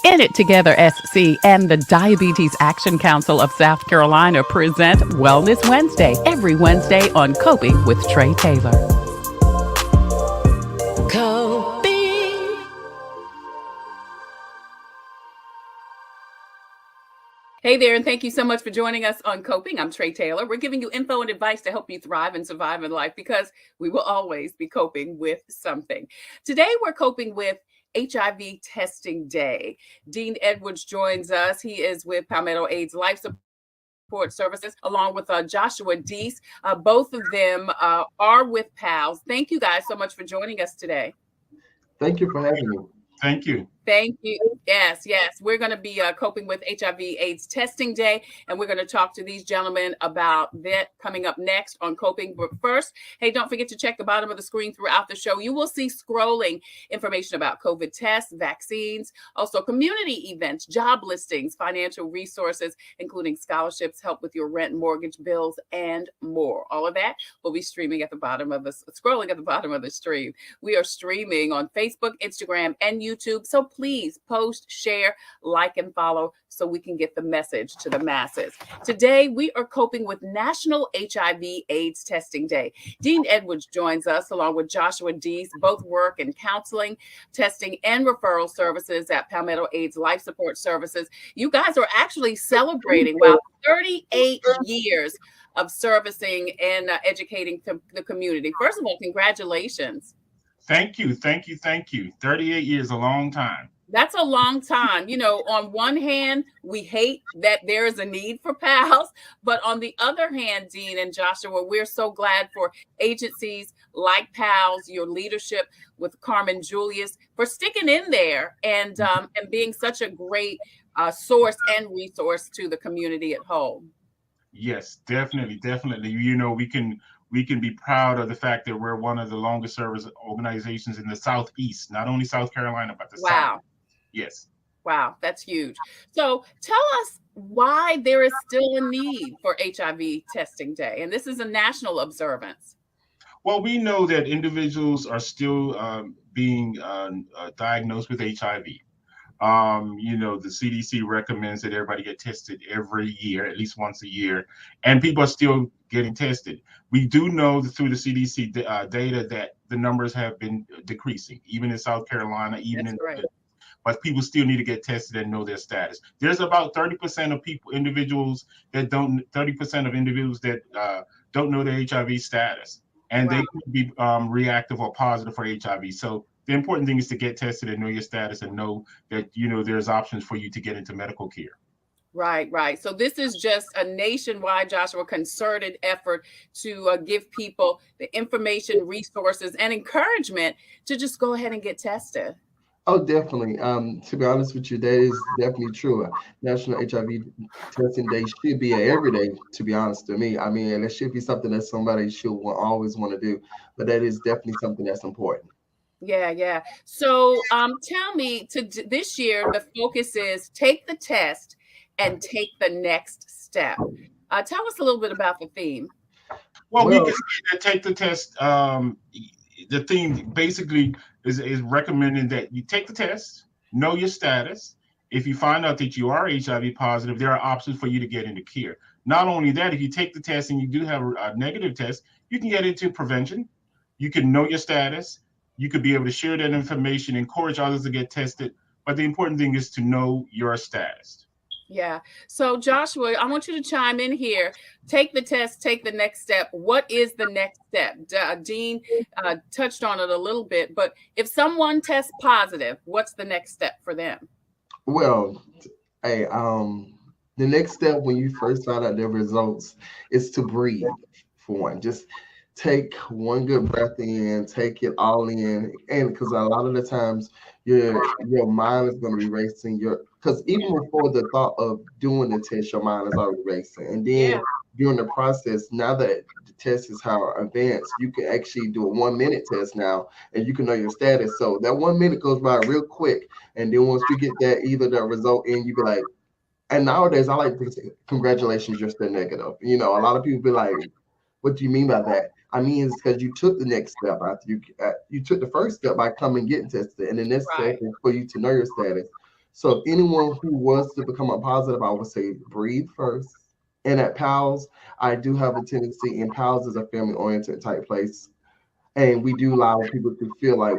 In It Together SC and the Diabetes Action Council of South Carolina present Wellness Wednesday every Wednesday on Coping with Tre Tailor. Coping. Hey there, and thank you so much for joining us on Coping. I'm Tre Tailor. We're giving you info and advice to help you thrive and survive in life because we will always be coping with something. Today, we're coping with HIV Testing Day. Dean Edwards joins us. He is with Palmetto AIDS Life Support Services, along with Joshua Dease. Both of them are with PAALS. Thank you guys so much for joining us today. Thank you for having me. Thank you. Thank you. Yes. We're going to be coping with HIV AIDS Testing Day, and we're going to talk to these gentlemen about that coming up next on Coping. But first, hey, don't forget to check the bottom of the screen throughout the show. You will see scrolling information about COVID tests, vaccines, also community events, job listings, financial resources, including scholarships, help with your rent, mortgage bills, and more. All of that will be scrolling at the bottom of the stream. We are streaming on Facebook, Instagram, and YouTube. So please post, share, like, and follow so we can get the message to the masses. Today, we are coping with National HIV AIDS Testing Day. Dean Edwards joins us along with Joshua Dease. Both work in counseling, testing, and referral services at Palmetto AIDS Life Support Services. You guys are actually celebrating, 38 years of servicing and educating the community. First of all, congratulations. Thank you. 38 years, a long time. That's a long time. You know, on one hand, we hate that there is a need for PAALS, but on the other hand, Dean and Joshua, we're so glad for agencies like PAALS, your leadership with Carmen Julius, for sticking in there and being such a great source and resource to the community at home. Yes, definitely. You know, we can be proud of the fact that we're one of the longest service organizations in the Southeast, not only South Carolina, but the South. Yes. Wow, that's huge. So tell us why there is still a need for HIV Testing Day. And this is a national observance. Well, we know that individuals are still being diagnosed with HIV. You know, the CDC recommends that everybody get tested every year, at least once a year, and people are still getting tested. We do know through the CDC data that the numbers have been decreasing, even in South Carolina, but people still need to get tested and know their status. There's about 30% of individuals that don't know their HIV status, and they could be reactive or positive for HIV. So the important thing is to get tested and know your status and know that, you know, there's options for you to get into medical care. Right. So this is just a nationwide, Joshua, concerted effort to give people the information, resources, and encouragement to just go ahead and get tested. Oh, definitely. To be honest with you, that is definitely true. National HIV Testing Day should be every day, to be honest to me. I mean, it should be something that somebody should always want to do, but that is definitely something that's important. Yeah. So tell me, this year, the focus is take the test and take the next step. Tell us a little bit about the theme. Well, we can say that take the test. The theme basically is recommending that you take the test, know your status. If you find out that you are HIV positive, there are options for you to get into care. Not only that, if you take the test and you do have a negative test, you can get into prevention. You can know your status. You could be able to share that information, encourage others to get tested. But the important thing is to know your status. Yeah. So Joshua, I want you to chime in here. Take the test, take the next step. What is the next step? Dean touched on it a little bit, but if someone tests positive, what's the next step for them? Well, hey, the next step when you first find out the results is to breathe, for one. Just take one good breath in, take it all in, and because a lot of the times your mind is going to be racing. Because even before the thought of doing the test, your mind is already racing, and then during the process, now that the test is how advanced, you can actually do a 1-minute test now, and you can know your status. So that 1 minute goes by real quick, and then once you get that either the result in, you be like, and nowadays I like to say, congratulations, you're still negative. You know, a lot of people be like, what do you mean by that? I mean, it's because you took the next step after you took the first step by coming and getting tested, and the next step is for you to know your status. So anyone who was to become a positive, I would say breathe first. And at PALS, I do have a tendency, and PALS is a family-oriented type place. And we do allow people to feel like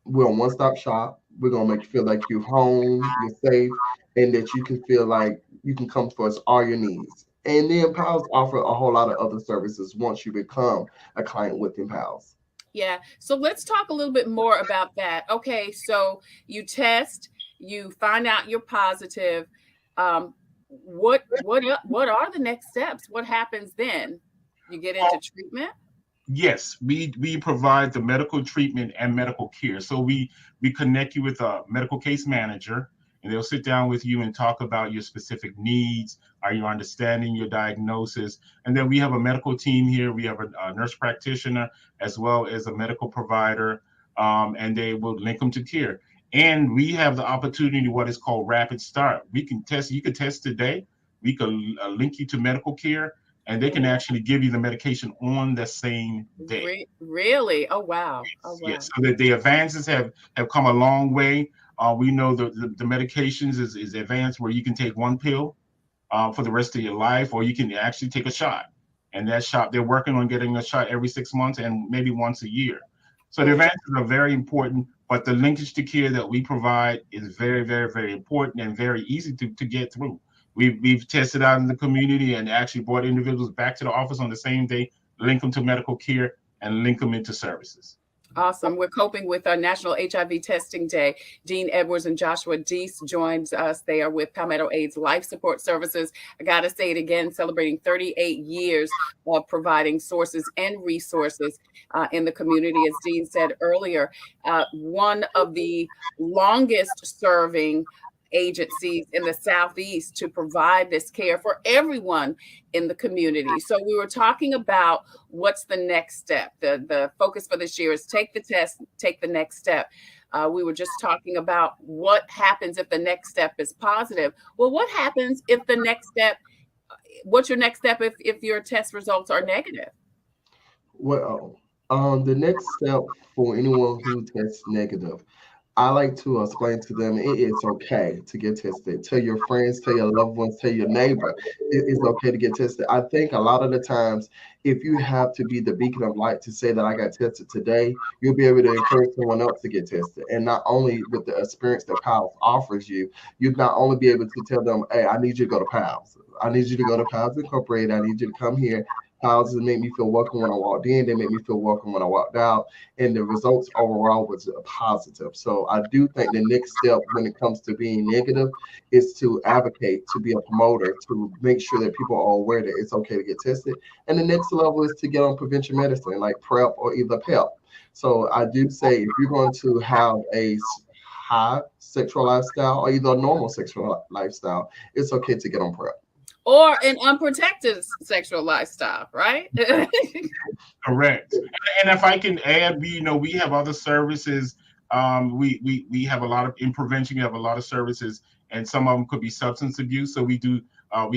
we're a one-stop shop. We're gonna make you feel like you're home, you're safe, and that you can feel like you can come for us all your needs. And then PALS offer a whole lot of other services once you become a client within PALS. Yeah. So let's talk a little bit more about that. Okay. So you test, you find out you're positive. Um, what are the next steps? What happens then? You get into treatment? Yes, we provide the medical treatment and medical care. So we connect you with a medical case manager, and they'll sit down with you and talk about your specific needs. Are you understanding your diagnosis? And then we have a medical team here. We have a nurse practitioner as well as a medical provider, and they will link them to care. And we have the opportunity, what is called rapid start. We can test. You could test today. We can link you to medical care, and they can actually give you the medication on the same day. Really? Oh, wow. Oh, wow. Yes. So that the advances have come a long way. We know the medications is advanced where you can take one pill for the rest of your life, or you can actually take a shot. And that shot, they're working on getting a shot every 6 months and maybe once a year. So the advances are very important, but the linkage to care that we provide is very, very, very important and very easy to get through. We've tested out in the community and actually brought individuals back to the office on the same day, link them to medical care, and link them into services. Awesome. We're coping with our National HIV Testing Day. Dean Edwards and Joshua Dease joins us. They are with Palmetto AIDS Life Support Services. I got to say it again, celebrating 38 years of providing sources and resources in the community. As Dean said earlier, one of the longest serving agencies in the Southeast to provide this care for everyone in the community. So we were talking about what's the next step. The focus for this year is take the test, take the next step. We were just talking about what happens if the next step is positive. Well, what happens if the next step, what's your next step if your test results are negative? Well, the next step for anyone who tests negative, I like to explain to them it is okay to get tested. Tell your friends, tell your loved ones, tell your neighbor it is okay to get tested. I think a lot of the times, if you have to be the beacon of light to say that I got tested today, you'll be able to encourage someone else to get tested. And not only with the experience that PALS offers you, you'd not only be able to tell them, hey, I need you to go to PALS. I need you to go to PALS Incorporated. I need you to come here. PALS made me feel welcome when I walked in. They made me feel welcome when I walked out. And the results overall was positive. So I do think the next step when it comes to being negative is to advocate, to be a promoter, to make sure that people are aware that it's okay to get tested. And the next level is to get on prevention medicine like PrEP or either PEP. So I do say if you're going to have a high sexual lifestyle or either a normal sexual lifestyle, it's okay to get on PrEP. Or an unprotected sexual lifestyle, right? Correct. And if I can add, we have other services. We have a lot of in prevention. We have a lot of services, and some of them could be substance abuse. So we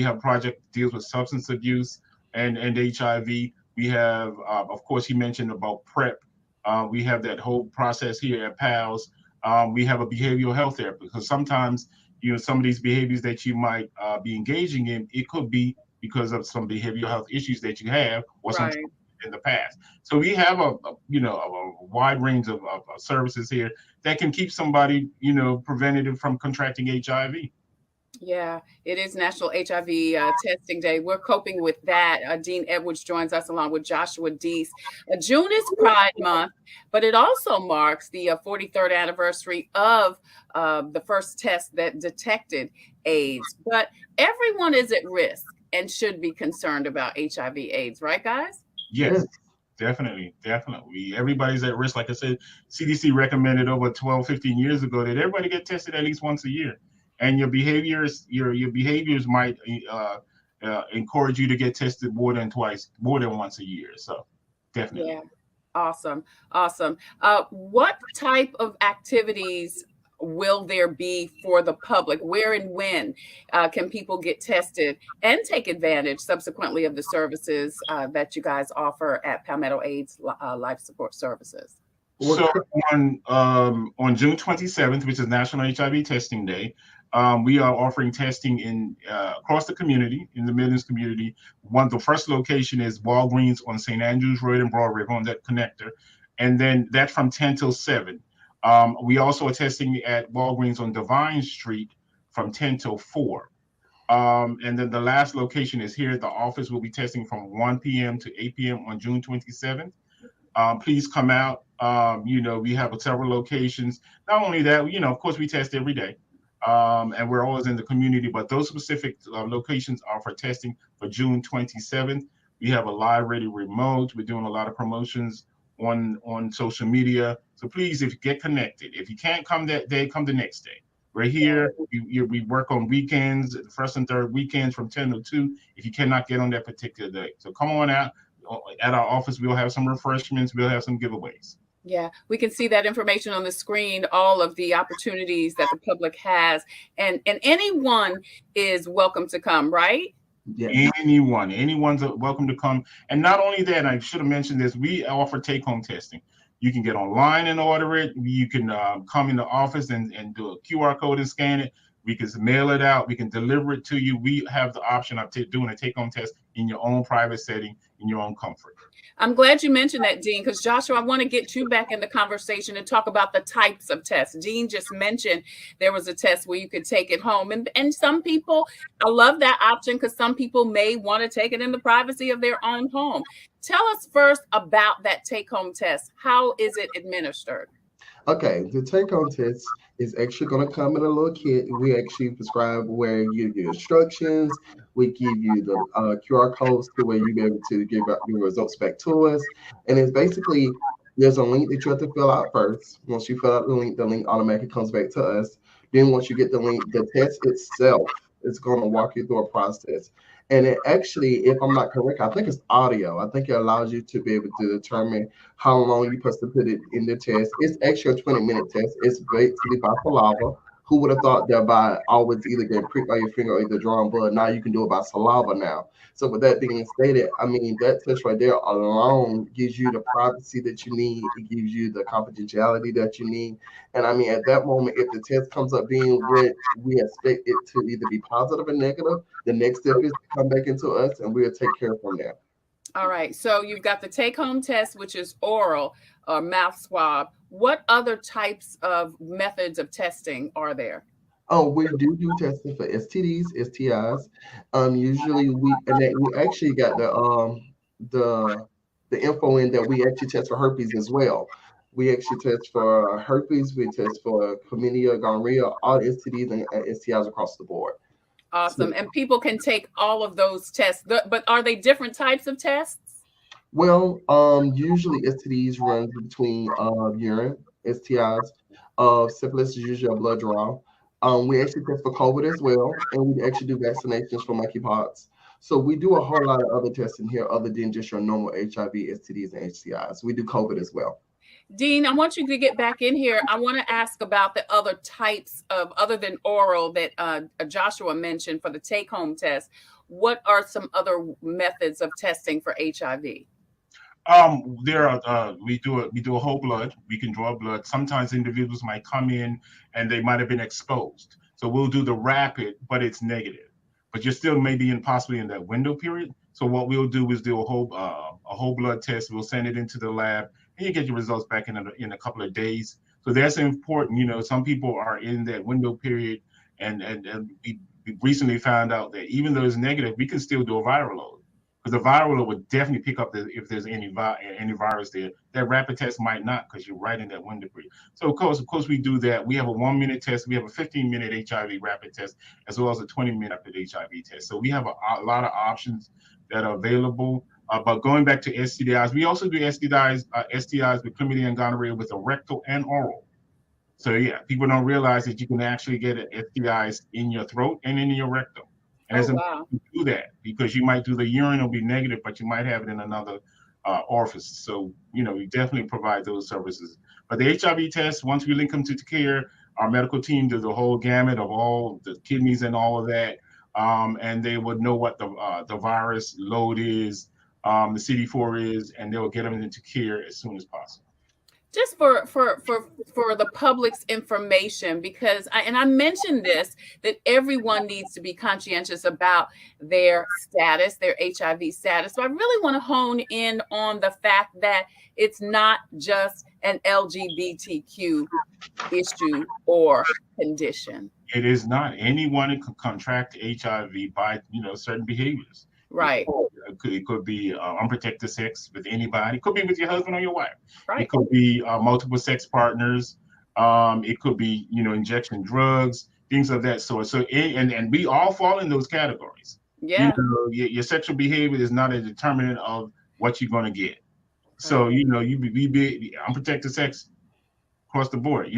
have a project that deals with substance abuse and HIV. We have, of course, he mentioned about PrEP. We have that whole process here at PALS. We have a behavioral health therapist because sometimes some of these behaviors that you might be engaging in, it could be because of some behavioral health issues that you have or some in the past. So we have a wide range of services here that can keep somebody, preventative from contracting HIV. Yeah, it is National HIV Testing Day. We're coping with that. Dean Edwards joins us along with Joshua Dease. June is Pride Month, but it also marks the 43rd anniversary of the first test that detected AIDS. But everyone is at risk and should be concerned about HIV/AIDS, right, guys? Yes. Definitely. Everybody's at risk. Like I said, CDC recommended over 12, 15 years ago that everybody get tested at least once a year. And your behaviors might encourage you to get tested more than once a year. So definitely. Yeah. Awesome. What type of activities will there be for the public? Where and when can people get tested and take advantage subsequently of the services that you guys offer at Palmetto AIDS Life Support Services? So on June 27th, which is National HIV Testing Day, we are offering testing in across the community, in the Midlands community. The first location is Walgreens on St. Andrews Road in Broad River on that connector, and then that from 10 till 7. We also are testing at Walgreens on Divine Street from 10 till 4. And then the last location is here at the office. We'll be testing from 1 p.m. to 8 p.m. on June 27th. Please come out. We have several locations. Not only that, of course, we test every day, and we're always in the community. But those specific locations are for testing for June 27th. We have a live ready remote. We're doing a lot of promotions on social media. So please, if you get connected, if you can't come that day, come the next day. We're here. We work on weekends, the first and third weekends from 10 to 2. If you cannot get on that particular day, so come on out. At our office, we'll have some refreshments. We'll have some giveaways. Yeah, we can see that information on the screen, all of the opportunities that the public has, and anyone is welcome to come, right? Yeah. Anyone's welcome to come. And not only that, I should have mentioned this, we offer take-home testing. You can get online and order it. You can come in the office and do a QR code and scan it. We can mail it out. We can deliver it to you. We have the option of doing a take-home test in your own private setting, in your own comfort. I'm glad you mentioned that, Dean, because Joshua, I want to get you back in the conversation and talk about the types of tests. Dean just mentioned there was a test where you could take it home. And some people, I love that option because some people may want to take it in the privacy of their own home. Tell us first about that take-home test. How is it administered? Okay, the take-home test is actually going to come in a little kit. We actually prescribe where you give you instructions. We give you the QR codes to where you be able to give out your results back to us. And it's basically, there's a link that you have to fill out first. Once you fill out the link automatically comes back to us. Then once you get the link, the test itself is going to walk you through a process. And it actually, if I'm not correct, I think it's audio. I think it allows you to be able to determine how long you're supposed to put it in the test. It's actually a 20-minute test. It's basically by saliva. Who would have thought that by always either getting pricked by your finger or either drawing blood, now you can do it by saliva now. So with that being stated, I mean, that test right there alone gives you the privacy that you need. It gives you the confidentiality that you need. And I mean, at that moment, if the test comes up being what we expect it to either be positive or negative, the next step is to come back into us and we'll take care from there. All right. So you've got the take-home test, which is oral or mouth swab. What other types of methods of testing are there? Oh, we do testing for STDs, STIs. Usually we actually got the info in that we actually test for herpes as well. We actually test for herpes, we test for chlamydia, gonorrhea, all STDs and STIs across the board. Awesome. And people can take all of those tests, but are they different types of tests? Well, usually STDs run between urine, STIs. Syphilis is usually a blood draw. We actually test for COVID as well, and we actually do vaccinations for monkeypox. So we do a whole lot of other testing here other than just your normal HIV, STDs, and STIs. We do COVID as well. Dean, I want you to get back in here. I want to ask about the other types of, other than oral, that Joshua mentioned for the take-home test. What are some other methods of testing for HIV? There are we do a whole blood. We can draw blood. Sometimes individuals might come in and they might have been exposed. So we'll do the rapid, but it's negative. But you're still maybe possibly in that window period. So what we'll do is do a whole blood test. We'll send it into the lab, and you get your results back in a couple of days. So that's important. Some people are in that window period, and we recently found out that even though it's negative, we can still do a viral load. Because the viral load would definitely pick up if there's any virus there. That rapid test might not, because you're right in that window period. So of course we do that. We have a 1-minute test. We have a 15-minute HIV rapid test, as well as a 20-minute rapid HIV test. So we have a lot of options that are available. But going back to STIs, we also do STIs with chlamydia and gonorrhea with a rectal and oral. So yeah, people don't realize that you can actually get STIs in your throat and in your rectum. And it's important to do that, because you might do the urine will be negative, but you might have it in another orifice. So, we definitely provide those services. But the HIV test, once we link them to care, our medical team does the whole gamut of all the kidneys and all of that. And they would know what the virus load is, the CD4 is, and they'll get them into care as soon as possible. just for the public's information, because I mentioned this, that everyone needs to be conscientious about their status, their HIV status. So I really want to hone in on the fact that it's not just an LGBTQ issue or condition. It is not. Anyone can contract HIV by, certain behaviors. Right. It could be unprotected sex with anybody. It could be with your husband or your wife. Right. It could be multiple sex partners. It could be, injection drugs, things of that sort. So, and we all fall in those categories. Yeah. Your sexual behavior is not a determinant of what you're going to get. So, you be unprotected sex across the board,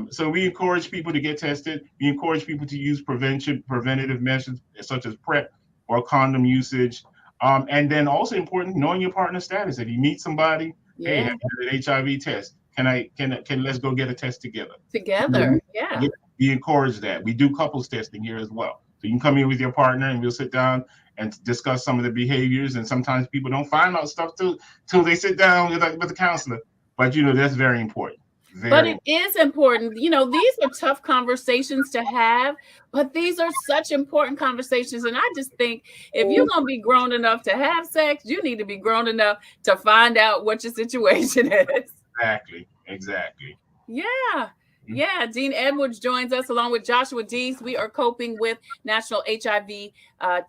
So we encourage people to get tested. We encourage people to use preventative measures such as PrEP or condom usage. And then also important, knowing your partner status. If you meet somebody, hey, have you had an HIV test? Can let's go get a test together. Yeah. We encourage that. We do couples testing here as well. So you can come in with your partner and we'll sit down and discuss some of the behaviors. And sometimes people don't find out stuff till they sit down with the counselor. But that's very important. But it is important. These are tough conversations to have, but these are such important conversations. And I just think if you're going to be grown enough to have sex, you need to be grown enough to find out what your situation is. Exactly. Yeah. Dean Edwards joins us along with Joshua Dease. We are coping with National HIV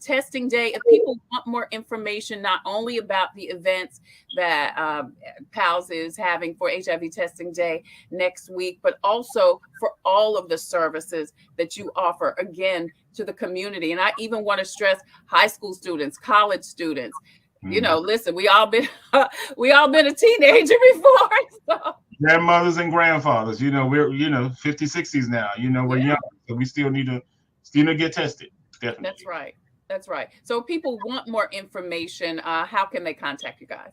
Testing Day. If people want more information, not only about the events that PAALS is having for HIV Testing Day next week, but also for all of the services that you offer, again, to the community. And I even want to stress high school students, college students. Listen, we all been a teenager before. So. Grandmothers and grandfathers, we're 50s, 60s now. We're young, so we still need to get tested. Definitely. That's right. So if people want more information, how can they contact you guys?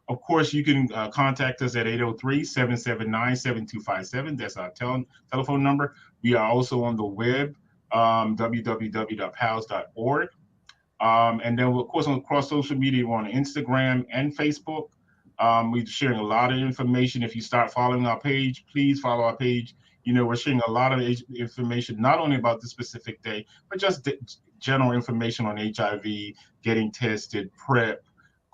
Of course, you can contact us at 803-779-7257. That's our telephone number. We are also on the web, www.paals.org. And then, of course, across social media, we're on Instagram and Facebook. We're sharing a lot of information. If you start following our page, please follow our page. We're sharing a lot of information, not only about the specific day, but just general information on HIV, getting tested, PrEP,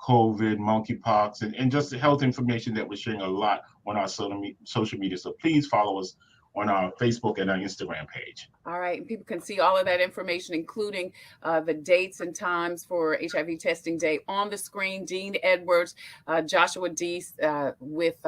COVID, monkeypox, and just the health information that we're sharing a lot on our social media. So please follow us on our Facebook and our Instagram page. All right. And people can see all of that information, including the dates and times for HIV Testing Day on the screen. Dean Edwards, Joshua Dease with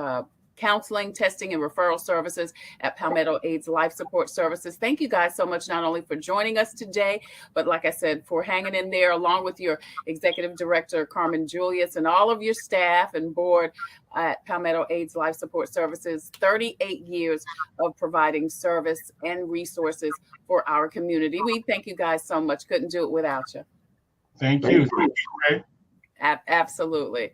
counseling, testing, and referral services at Palmetto AIDS Life Support Services. Thank you guys so much, not only for joining us today, but like I said, for hanging in there along with your executive director, Carmen Julius, and all of your staff and board at Palmetto AIDS Life Support Services. 38 years of providing service and resources for our community. We thank you guys so much. Couldn't do it without you. Thank you. Absolutely.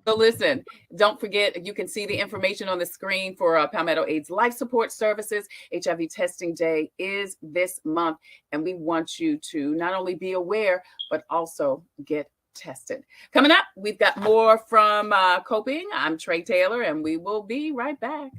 So listen, don't forget, you can see the information on the screen for Palmetto AIDS Life Support Services. HIV Testing Day is this month, and we want you to not only be aware, but also get tested. Coming up, we've got more from Coping. I'm Tre Tailor, and we will be right back.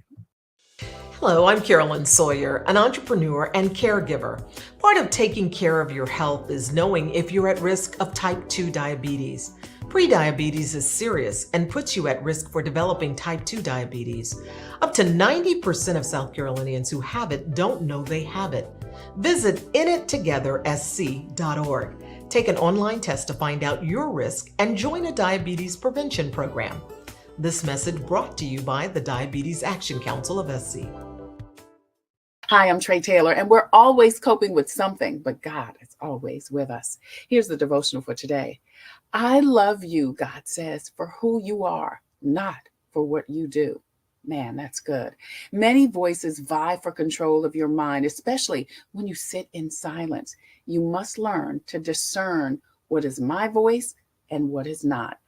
Hello, I'm Carolyn Sawyer, an entrepreneur and caregiver. Part of taking care of your health is knowing if you're at risk of type 2 diabetes. Prediabetes is serious and puts you at risk for developing type 2 diabetes. Up to 90% of South Carolinians who have it don't know they have it. Visit inittogethersc.org. Take an online test to find out your risk and join a diabetes prevention program. This message brought to you by the Diabetes Action Council of SC. Hi, I'm Tre Tailor, and we're always coping with something, but God is always with us. Here's the devotional for today. I love you, God says, for who you are, not for what you do. Man, that's good. Many voices vie for control of your mind, especially when you sit in silence. You must learn to discern what is my voice and what is not.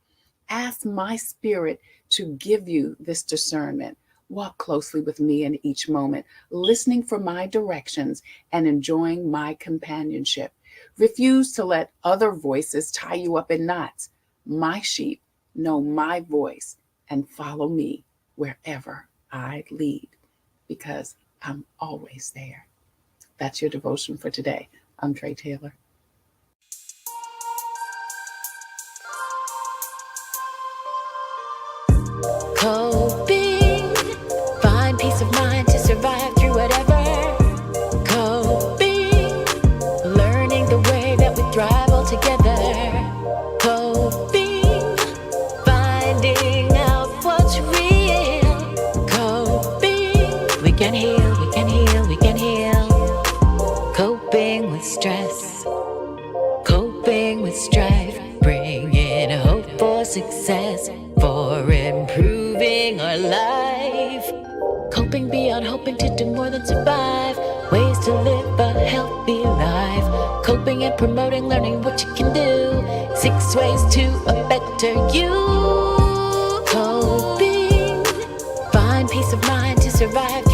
Ask my spirit to give you this discernment. Walk closely with me in each moment, listening for my directions and enjoying my companionship. Refuse to let other voices tie you up in knots. My sheep know my voice and follow me wherever I lead, because I'm always there. That's your devotion for today. I'm Tre Tailor. Coping, find peace of mind to survive through whatever. Coping, learning the way that we thrive all together. Coping, finding out what's real. Coping, we can heal, we can heal, we can heal. Coping with stress, coping with strife, bringing hope for success, for improving our life. Coping beyond hoping to do more than survive, ways to live a healthy life. Coping and promoting, learning what you can do, 6 ways to a better you. Coping, find peace of mind to survive